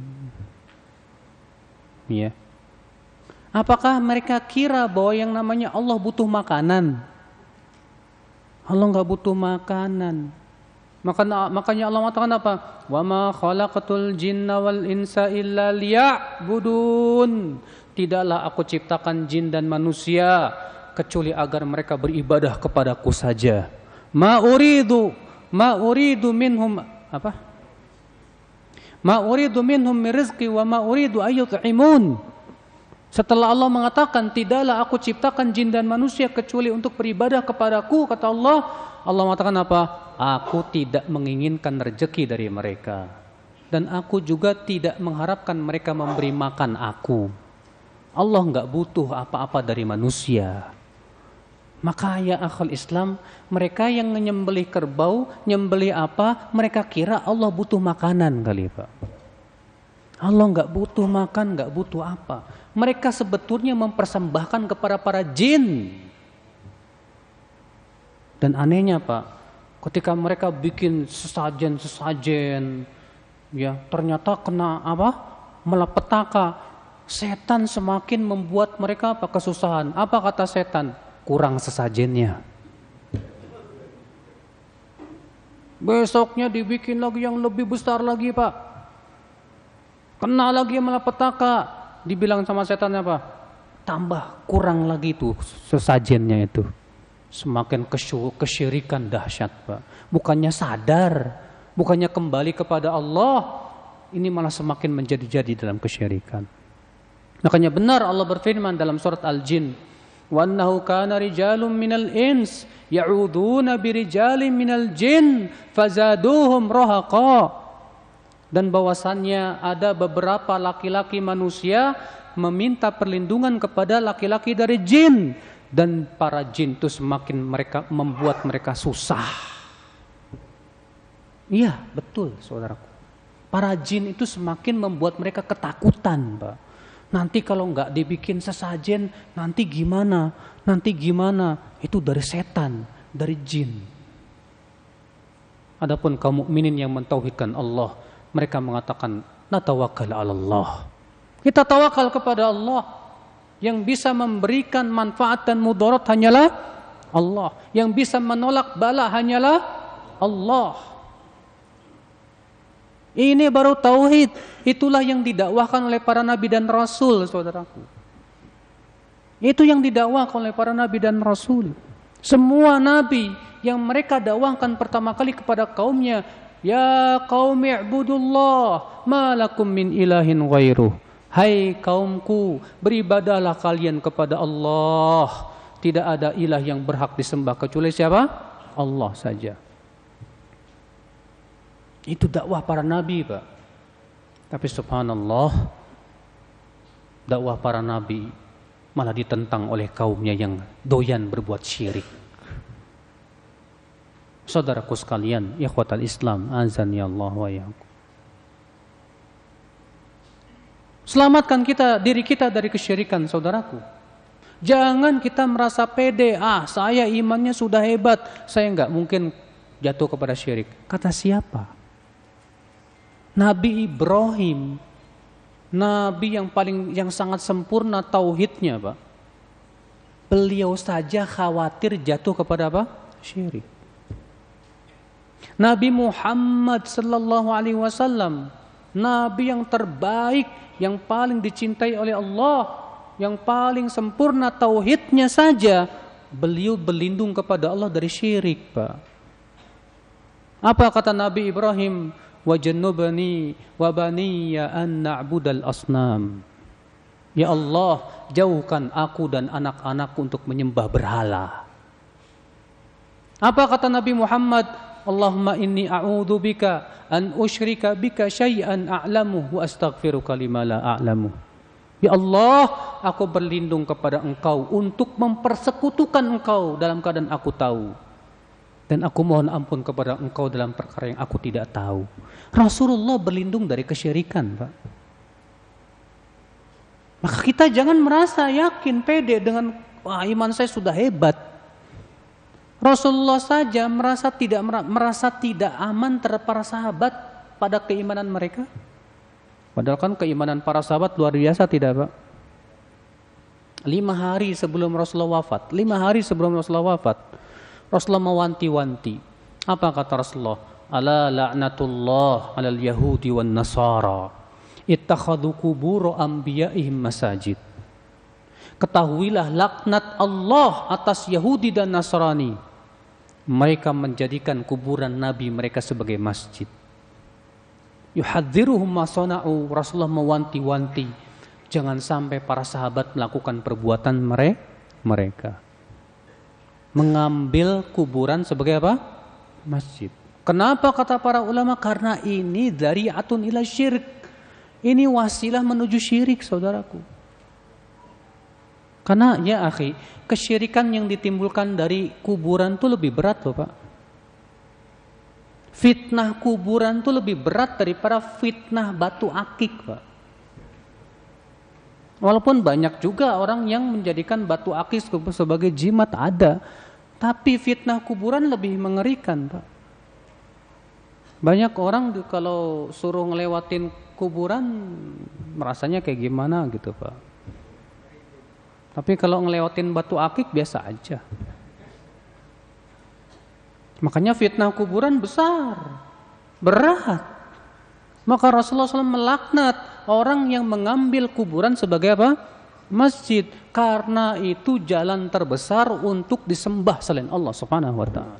Ya. Apakah mereka kira bahwa yang namanya Allah butuh makanan? Allah enggak butuh makanan. Makanya Allah mengatakan apa? Wa ma khalaqatul jinna wal insa illa liya'budun. Tidaklah aku ciptakan jin dan manusia kecuali agar mereka beribadah kepadaku saja. Ma uridu minhum apa? Ma uridu minhum min rizqi wa ma uridu ayyut'imun. Setelah Allah mengatakan tidaklah aku ciptakan jin dan manusia kecuali untuk beribadah kepadaku, kata Allah, Allah mengatakan apa? Aku tidak menginginkan rezeki dari mereka dan aku juga tidak mengharapkan mereka memberi makan aku. Allah enggak butuh apa-apa dari manusia. Maka ya akhul Islam, mereka yang menyembelih kerbau, nyembelih apa? Mereka kira Allah butuh makanan kali Pak. Allah enggak butuh makan, enggak butuh apa. Mereka sebetulnya mempersembahkan kepada para jin. Dan anehnya Pak, ketika mereka bikin sesajen, ya ternyata kena apa? Malapetaka. Setan semakin membuat mereka apa? Kesusahan. Apa kata setan? Kurang sesajennya. Besoknya dibikin lagi yang lebih besar lagi Pak. Kena lagi malapetaka. Dibilang sama setannya apa? Tambah kurang lagi tuh sesajennya itu. Semakin kesyirikan dahsyat Pak. Bukannya sadar, bukannya kembali kepada Allah, ini malah semakin menjadi-jadi dalam kesyirikan. Makanya benar Allah berfirman dalam surat Al-Jin, wa annahu kana rijalun minal ins ya'uduna birijalin minal jin fazaduhum rahaqa. Dan bahwasannya ada beberapa laki-laki manusia meminta perlindungan kepada laki-laki dari jin, dan para jin itu semakin membuat mereka susah. Iya, betul saudaraku. Para jin itu semakin membuat mereka ketakutan, Pak. Nanti kalau enggak dibikin sesajen, nanti gimana? Nanti gimana? Itu dari setan, dari jin. Adapun kaum mukminin yang mentauhidkan Allah, mereka mengatakan natawakkal 'ala Allah. Kita tawakal kepada Allah. Yang bisa memberikan manfaat dan mudarat hanyalah Allah. Yang bisa menolak bala hanyalah Allah. Ini baru tauhid. Itulah yang didakwahkan oleh para nabi dan rasul, saudaraku. Itu yang didakwahkan oleh para nabi dan rasul. Semua nabi yang mereka dakwahkan pertama kali kepada kaumnya, ya qaumi i'budullah ma lakum min ilahin ghairuh. Hai kaumku, beribadahlah kalian kepada Allah. Tidak ada ilah yang berhak disembah kecuali siapa? Allah saja. Itu dakwah para nabi, Pak. Tapi subhanallah, dakwah para nabi malah ditentang oleh kaumnya yang doyan berbuat syirik. Saudaraku sekalian, ikhwatal Islam, azan ya Allah wa iyyakum. Selamatkan diri kita dari kesyirikan, saudaraku. Jangan kita merasa pede, saya imannya sudah hebat, saya enggak mungkin jatuh kepada syirik. Kata siapa? Nabi Ibrahim, nabi yang sangat sempurna tauhidnya, Pak. Beliau saja khawatir jatuh kepada apa? Syirik. Nabi Muhammad sallallahu alaihi wasallam, nabi yang terbaik, yang paling dicintai oleh Allah, yang paling sempurna tauhidnya saja, beliau berlindung kepada Allah dari syirik, Pak. Apa kata Nabi Ibrahim? Wajannubani wa baniya an na'budal asnam. Ya Allah, jauhkan aku dan anak-anakku untuk menyembah berhala. Apa kata Nabi Muhammad? Allahumma inni a'udzubika an usyrika bika syai'an a'lamu wa astaghfiruka lima la a'lamu. Ya Allah, aku berlindung kepada Engkau untuk mempersekutukan Engkau dalam keadaan aku tahu. Dan aku mohon ampun kepada Engkau dalam perkara yang aku tidak tahu. Rasulullah berlindung dari kesyirikan, Pak. Maka kita jangan merasa yakin, pede dengan wah iman saya sudah hebat. Rasulullah saja merasa tidak aman terhadap para sahabat pada keimanan mereka. Padahal kan keimanan para sahabat luar biasa, tidak Pak? 5 hari sebelum Rasulullah wafat, Rasulullah mewanti-wanti. Apa kata Rasulullah? Ala la'natullah alal yahudi wan nasara ittakhadhu qubur anbiya'ihim masajid. Ketahuilah laknat Allah atas Yahudi dan Nasrani. Mereka menjadikan kuburan nabi mereka sebagai masjid. Yuhadziruhum ma sana'u. Rasulullah mewanti-wanti jangan sampai para sahabat melakukan perbuatan mereka. Mengambil kuburan sebagai apa? Masjid. Kenapa kata para ulama? Karena ini dzari'atun ila syirik. Ini wasilah menuju syirik, saudaraku. Karena ya akhi, kesyirikan yang ditimbulkan dari kuburan itu lebih berat loh Pak. Fitnah kuburan itu lebih berat daripada fitnah batu akik Pak. Walaupun banyak juga orang yang menjadikan batu akik sebagai jimat, ada. Tapi fitnah kuburan lebih mengerikan Pak. Banyak orang kalau suruh ngelewatin kuburan merasanya kayak gimana gitu Pak. Tapi kalau ngelewatin batu akik biasa aja. Makanya fitnah kuburan besar, berat. Maka Rasulullah SAW melaknat orang yang mengambil kuburan sebagai apa? Masjid. Karena itu jalan terbesar untuk disembah selain Allah Subhanahu wa ta'ala.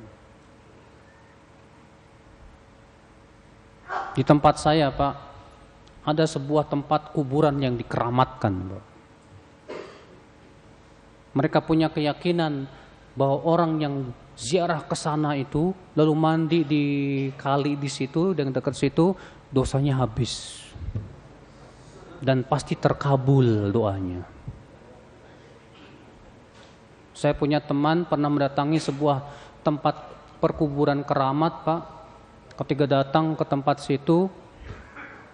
Di tempat saya Pak, ada sebuah tempat kuburan yang dikeramatkan Pak. Mereka punya keyakinan bahwa orang yang ziarah ke sana itu lalu mandi di kali di situ dan dekat situ, dosanya habis dan pasti terkabul doanya. Saya punya teman pernah mendatangi sebuah tempat perkuburan keramat Pak. Ketika datang ke tempat situ,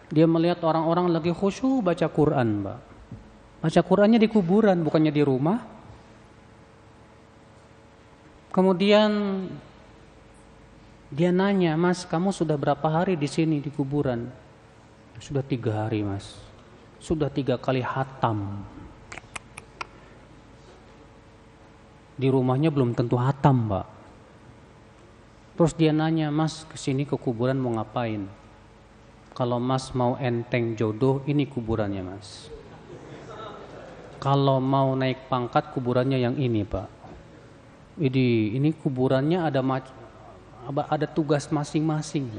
dia melihat orang-orang lagi khusyuk baca Quran Pak. Baca Qurannya di kuburan, bukannya di rumah. Kemudian dia nanya, Mas, kamu sudah berapa hari di sini di kuburan? Sudah 3 hari Mas. Sudah 3 kali hatam. Di rumahnya belum tentu hatam Pak. Terus dia nanya, Mas kesini ke kuburan mau ngapain? Kalau Mas mau enteng jodoh, ini kuburannya Mas. Kalau mau naik pangkat, kuburannya yang ini Pak. Ini kuburannya ada tugas masing-masing.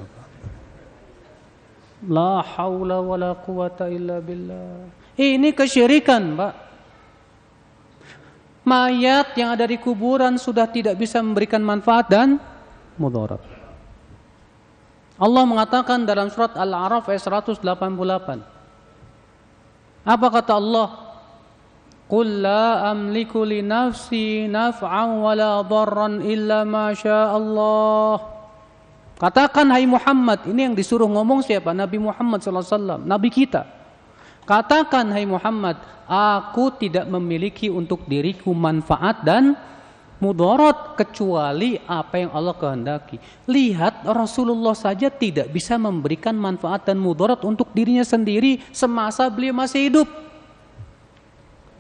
La haula wala quwata illa billah. Ini kesyirikan Pak. Mayat yang ada di kuburan sudah tidak bisa memberikan manfaat dan mudarat. Allah mengatakan dalam surat Al-A'raf ayat 188. Apa kata Allah? Qul la amliku li nafsi naf'an wa la dharran illa ma syaa Allah. Katakan hai Muhammad, ini yang disuruh ngomong siapa? Nabi Muhammad sallallahu alaihi wasallam, nabi kita. Katakan hai Muhammad, aku tidak memiliki untuk diriku manfaat dan mudarat kecuali apa yang Allah kehendaki. Lihat, Rasulullah saja tidak bisa memberikan manfaat dan mudarat untuk dirinya sendiri semasa beliau masih hidup.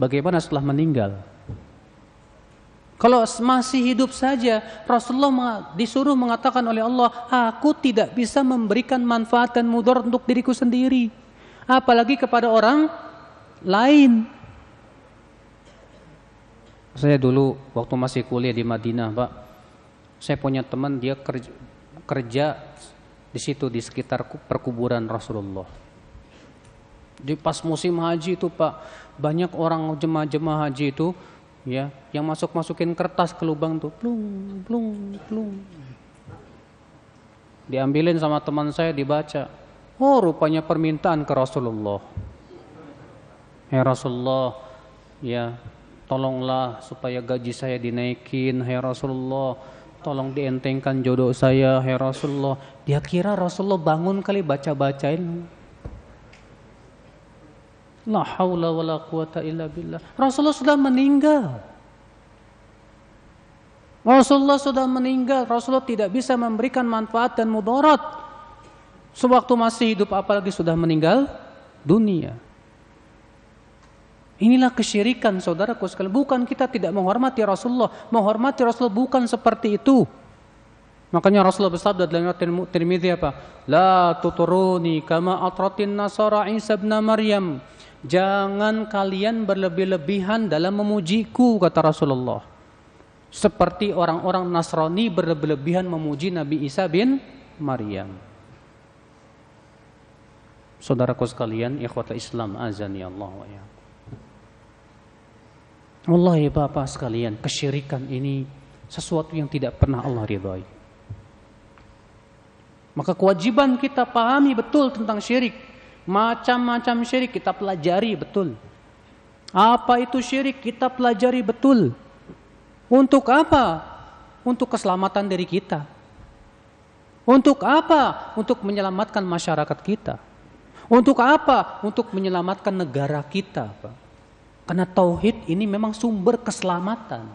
Bagaimana setelah meninggal? Kalau masih hidup saja, Rasulullah disuruh mengatakan oleh Allah, aku tidak bisa memberikan manfaat dan mudarat untuk diriku sendiri, apalagi kepada orang lain. Saya dulu waktu masih kuliah di Madinah Pak, saya punya teman dia kerja di situ di sekitar perkuburan Rasulullah. Di pas musim haji itu Pak, banyak orang jemaah haji itu ya yang masukin kertas ke lubang tuh, plung plung plung. Diambilin sama teman saya, dibaca. Oh, rupanya permintaan ke Rasulullah. Ya Rasulullah, ya tolonglah supaya gaji saya dinaikin, hai Rasulullah. Tolong dientengkan jodoh saya, hai Rasulullah. Dia kira Rasulullah bangun kali baca-bacain. La haula wala quwata illa billah. Rasulullah sudah meninggal. Rasulullah sudah meninggal. Rasulullah tidak bisa memberikan manfaat dan mudarat sewaktu masih hidup, apalagi sudah meninggal dunia. Inilah kesyirikan, saudaraku sekalian. Bukan kita tidak menghormati Rasulullah. Menghormati Rasulullah bukan seperti itu. Makanya Rasulullah bersabda dalam riwayat Tirmidzi apa? La tuturuni kama atratin nasara Isa ibn Maryam. Jangan kalian berlebih-lebihan dalam memujiku, kata Rasulullah. Seperti orang-orang Nasrani berlebih-lebihan memuji Nabi Isa bin Maryam. Saudaraku sekalian, ikhwatul Islam, azani Allah wa iyyakum. Wallahi Bapak sekalian, kesyirikan ini sesuatu yang tidak pernah Allah ridhai. Maka kewajiban kita pahami betul tentang syirik. Macam-macam syirik kita pelajari betul. Apa itu syirik kita pelajari betul. Untuk apa? Untuk keselamatan diri kita. Untuk apa? Untuk menyelamatkan masyarakat kita. Untuk apa? Untuk menyelamatkan negara kita, Pak. Karena tauhid ini memang sumber keselamatan.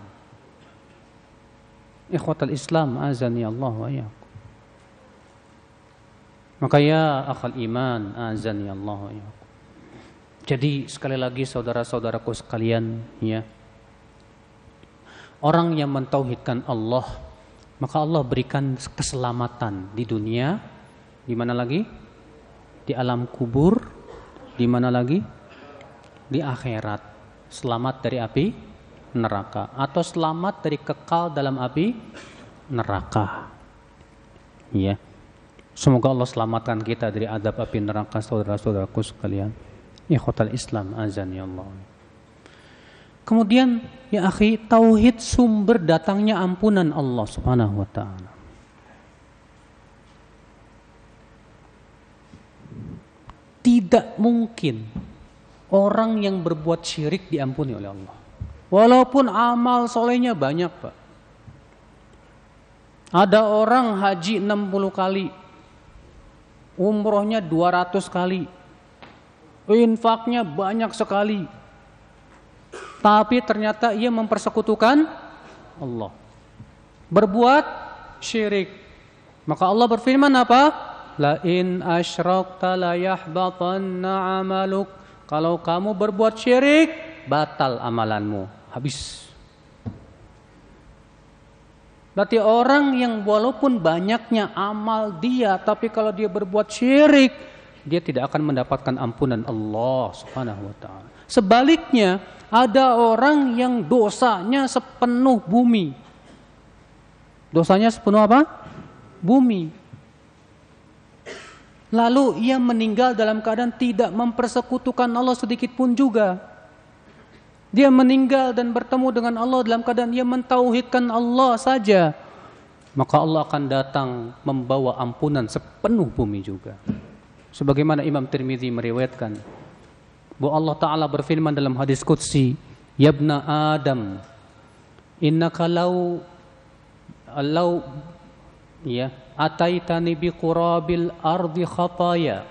Ikhwatul Islam, azani Allah wa iyyakum. Maka ya akhal iman, azani Allah wa iyyakum. Jadi sekali lagi saudara-saudaraku sekalian, ya. Orang yang mentauhidkan Allah, maka Allah berikan keselamatan di dunia, di mana lagi? Di alam kubur, di mana lagi? Di akhirat. Selamat dari api neraka atau selamat dari kekal dalam api neraka. Ya. Semoga Allah selamatkan kita dari azab api neraka, saudara-saudaraku sekalian. Ikhwatul Islam, azani Allah. Kemudian ya akhi, tauhid sumber datangnya ampunan Allah Subhanahu wa taala. Tidak mungkin orang yang berbuat syirik diampuni oleh Allah. Walaupun amal solehnya banyak, Pak. Ada orang haji 60 kali, umrohnya 200 kali, infaknya banyak sekali, tapi ternyata ia mempersekutukan Allah, berbuat syirik. Maka Allah berfirman apa? La in asyrakta la yahbatanna amaluk. Kalau kamu berbuat syirik, batal amalanmu, habis. Berarti orang yang walaupun banyaknya amal dia, tapi kalau dia berbuat syirik, dia tidak akan mendapatkan ampunan Allah Subhanahu wa taala. Sebaliknya, ada orang yang dosanya sepenuh bumi. Dosanya sepenuh apa? Bumi. Lalu ia meninggal dalam keadaan tidak mempersekutukan Allah sedikit pun juga. Dia meninggal dan bertemu dengan Allah dalam keadaan ia mentauhidkan Allah saja. Maka Allah akan datang membawa ampunan sepenuh bumi juga. Sebagaimana Imam Tirmidzi meriwayatkan bahwa Allah Ta'ala berfirman dalam hadis qudsi, Ya ibna Adam, innaka law ya ataitani biqurabil ardi khataya.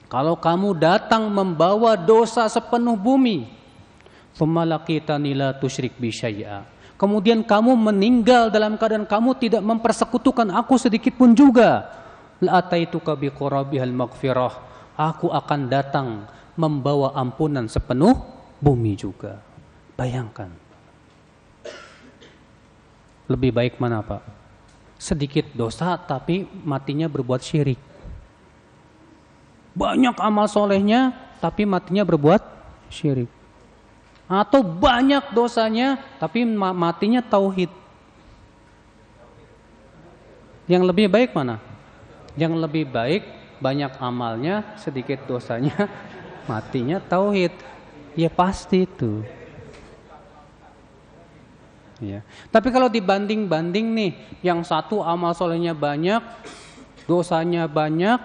Kalau kamu datang membawa dosa sepenuh bumi, thumma laqitani la tusyrik bi syai'a. Kemudian kamu meninggal dalam keadaan kamu tidak mempersekutukan aku sedikit pun juga, la ataituka biqurabihal maghfirah. Aku akan datang membawa ampunan sepenuh bumi juga. Bayangkan. Lebih baik mana, Pak? Sedikit dosa tapi matinya berbuat syirik. Banyak amal solehnya tapi matinya berbuat syirik. Atau banyak dosanya tapi matinya tauhid. Yang lebih baik mana? Yang lebih baik banyak amalnya, sedikit dosanya, matinya tauhid. Ya pasti itu. Ya. Tapi kalau dibanding-banding nih, yang satu amal solehnya banyak, dosanya banyak,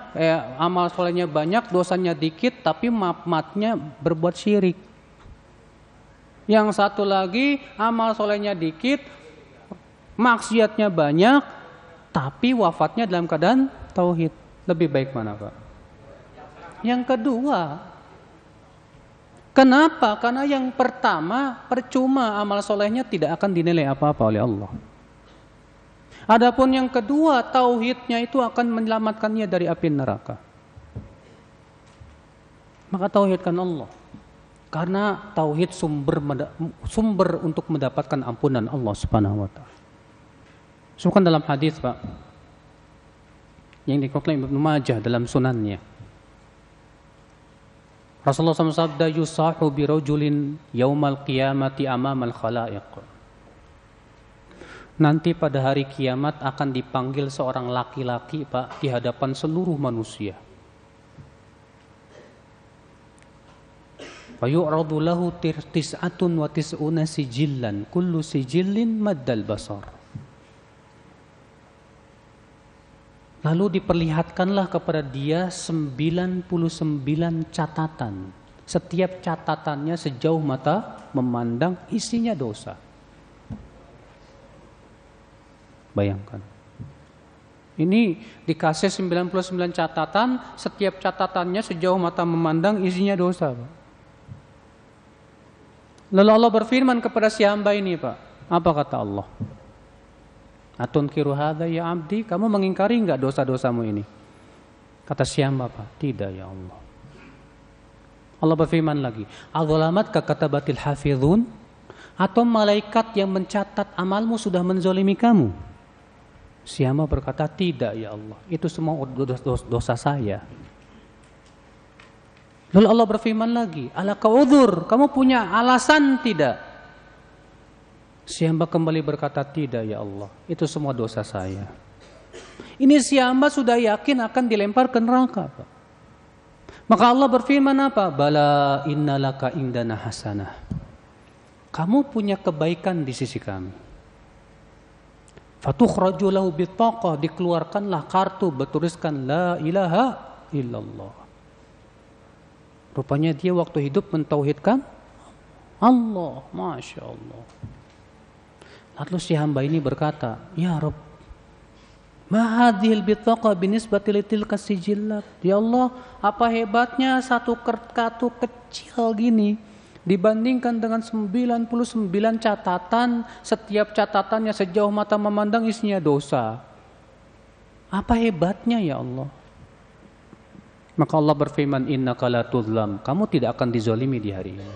amal solehnya banyak, dosanya dikit, tapi matinya berbuat syirik. Yang satu lagi amal solehnya dikit, maksiatnya banyak, tapi wafatnya dalam keadaan tauhid. Lebih baik mana, Pak? Yang kedua. Kenapa? Karena yang pertama, percuma amal solehnya tidak akan dinilai apa-apa oleh Allah. Adapun yang kedua, tauhidnya itu akan menyelamatkannya dari api neraka. Maka tauhidkan Allah. Karena tauhid sumber untuk mendapatkan ampunan Allah Subhanahu wa taala. Sebutkan dalam hadis, Pak, yang dikeluarkan Ibnu Majah dalam sunannya. Rasulullah SAW sabda, yusahu birajulin yaumal qiyamati amamal khalaiq. Nanti pada hari kiamat akan dipanggil seorang laki-laki, Pak, di hadapan seluruh manusia. Fa yu'radu lahu tis'atun wa tis'una sijillan, kullu sijillin maddal basar. Lalu diperlihatkanlah kepada dia 99 catatan. Setiap catatannya sejauh mata memandang, isinya dosa. Bayangkan. Ini dikasih 99 catatan, setiap catatannya sejauh mata memandang, isinya dosa, Pak. Lalu Allah berfirman kepada si hamba ini, Pak. Apa kata Allah? Atunkiru hadza ya abdi, kamu mengingkari enggak dosa-dosamu ini? Kata si hamba, Pak, tidak ya Allah. Allah berfirman lagi, adzalamat ka katabatil hafizun, atau malaikat yang mencatat amalmu sudah menzalimi kamu? Si hamba berkata, tidak ya Allah, itu semua dosa saya. Lalu Allah berfirman lagi, alaka udzur, kamu punya alasan tidak? Si hamba kembali berkata, tidak ya Allah, itu semua dosa saya. Ini si hamba sudah yakin akan dilempar ke neraka, Pak. Maka Allah berfirman apa? Bala innalaka indana hasanah. Kamu punya kebaikan di sisi kami. Fatukhraju lahu bitaqah, dikeluarkanlah kartu bertuliskan la ilaha illallah. Rupanya dia waktu hidup mentauhidkan Allah, Masya Allah. Lalu si hamba ini berkata, ya Rabb, ma hadhil bitaqa binisbati litilka sijillat. Ya Allah, apa hebatnya satu kartu kecil gini dibandingkan dengan 99 catatan, setiap catatannya sejauh mata memandang isinya dosa. Apa hebatnya ya Allah? Maka Allah berfirman, innaka la tuzlam, kamu tidak akan dizalimi di hari ini.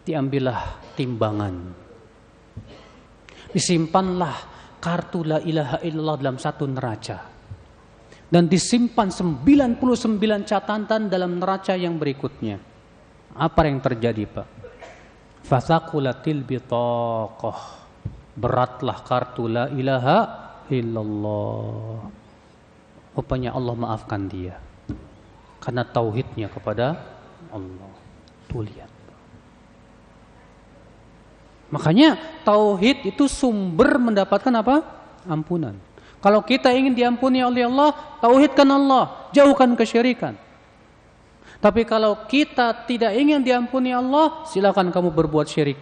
Diambillah timbangan. Disimpanlah kartu la ilaha illallah dalam satu neraca. Dan disimpan 99 catatan dalam neraca yang berikutnya. Apa yang terjadi, Pak? Fathaqulatil bitaqah. Beratlah kartu la ilaha illallah. Rupanya Allah maafkan dia. Karena tauhidnya kepada Allah. Tuh lihat. Makanya tauhid itu sumber mendapatkan apa? Ampunan. Kalau kita ingin diampuni oleh Allah, tauhidkan Allah, jauhkan kesyirikan. Tapi kalau kita tidak ingin diampuni Allah, silakan kamu berbuat syirik.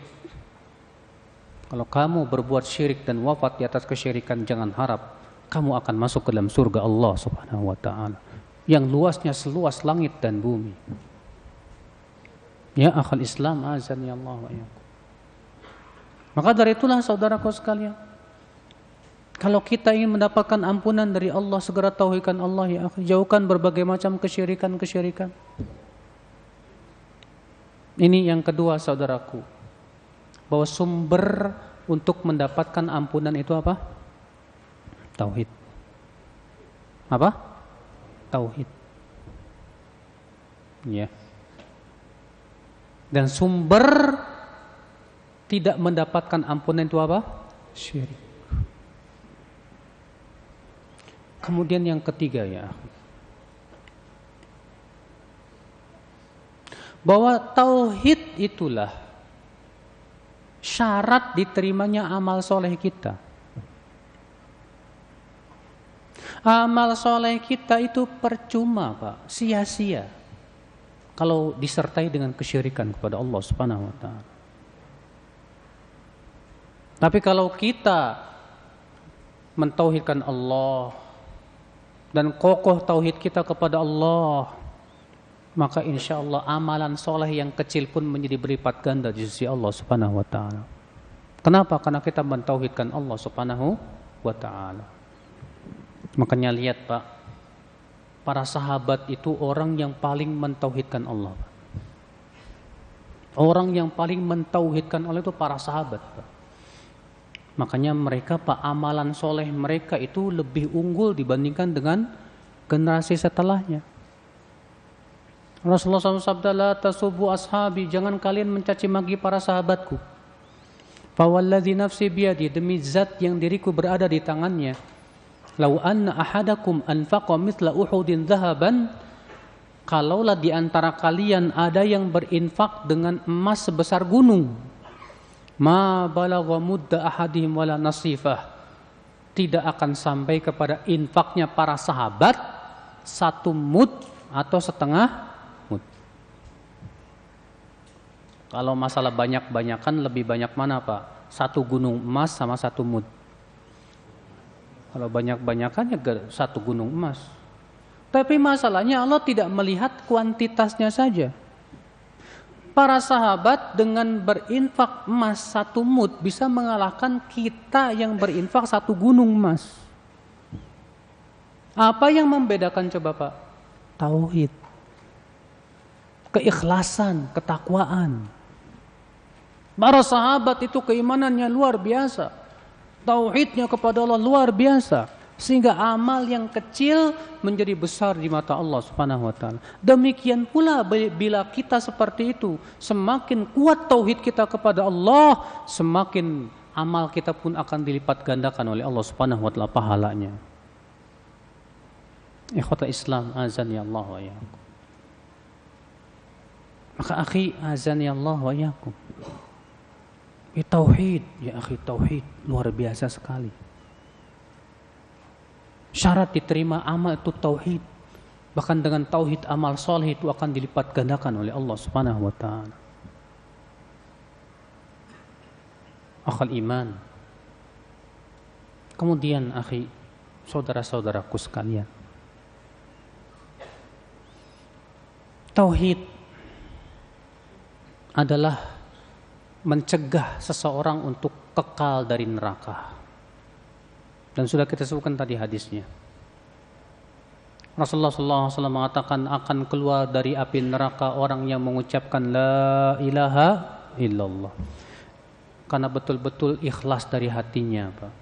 Kalau kamu berbuat syirik dan wafat di atas kesyirikan, jangan harap kamu akan masuk ke dalam surga Allah Subhanahu wa taala yang luasnya seluas langit dan bumi. Ya akhal Islam, azan ya Allah wa iyyakum. Maka dari itulah saudaraku sekalian, kalau kita ingin mendapatkan ampunan dari Allah, segera tauhidkan Allah ya, jauhkan berbagai macam kesyirikan-kesyirikan. Ini yang kedua saudaraku, bahwa sumber untuk mendapatkan ampunan itu apa? Tauhid. Apa? Tauhid. Ya. Dan sumber tidak mendapatkan ampunan itu apa? Syirik. Kemudian yang ketiga ya, bahwa tauhid itulah syarat diterimanya amal soleh kita. Amal soleh kita itu percuma, Pak, sia-sia kalau disertai dengan kesyirikan kepada Allah Subhanahu wa taala. Tapi kalau kita mentauhidkan Allah dan kokoh tauhid kita kepada Allah, maka insya Allah amalan soleh yang kecil pun menjadi berlipat ganda di sisi Allah Subhanahu wa Ta'ala. Kenapa? Karena kita mentauhidkan Allah Subhanahu wa Ta'ala. Makanya lihat Pak, para sahabat itu orang yang paling mentauhidkan Allah. Orang yang paling mentauhidkan Allah itu para sahabat Pak. Makanya mereka Pak, amalan soleh mereka itu lebih unggul dibandingkan dengan generasi setelahnya. Rasulullah SAW sabda, la tasubu ashabi, jangan kalian mencaci maki para sahabatku. Fawalladzi nafsi biyadi, demi zat yang diriku berada di tangannya. Lau anna ahadakum anfaqa mithla uhudin dhahaban, kalaulah di antara kalian ada yang berinfak dengan emas sebesar gunung, ma balagha mudda ahadihim wala nasifah, tidak akan sampai kepada infaknya para sahabat satu mud atau setengah mud. Kalau masalah banyak-banyakan, lebih banyak mana Pak? Satu gunung emas sama satu mud. Kalau banyak-banyakan ya satu gunung emas. Tapi masalahnya Allah tidak melihat kuantitasnya saja. Para sahabat dengan berinfak emas satu mud bisa mengalahkan kita yang berinfak satu gunung emas. Apa yang membedakan coba Pak? Tauhid, keikhlasan, ketakwaan. Para sahabat itu keimanannya luar biasa, tauhidnya kepada Allah luar biasa, sehingga amal yang kecil menjadi besar di mata Allah Subhanahu wa Ta'ala. Demikian pula bila kita seperti itu, semakin kuat tauhid kita kepada Allah, semakin amal kita pun akan dilipat gandakan oleh Allah Subhanahu wa Ta'ala pahalanya. Ikhwatal Islam, azani Allah wa iyyakum. Maka akhi, azani Allah wa iyyakum, tauhid, ya akhi, tauhid luar biasa sekali. Syarat diterima amal itu tauhid. Bahkan dengan tauhid amal soleh itu akan dilipat gandakan oleh Allah Subhanahu wa Ta'ala. Akhal iman. Kemudian akhi, saudara-saudaraku sekalian, tauhid adalah mencegah seseorang untuk kekal dari neraka. Dan sudah kita sebutkan tadi hadisnya. Rasulullah SAW mengatakan akan keluar dari api neraka orang yang mengucapkan la ilaha illallah, karena betul-betul ikhlas dari hatinya Pak.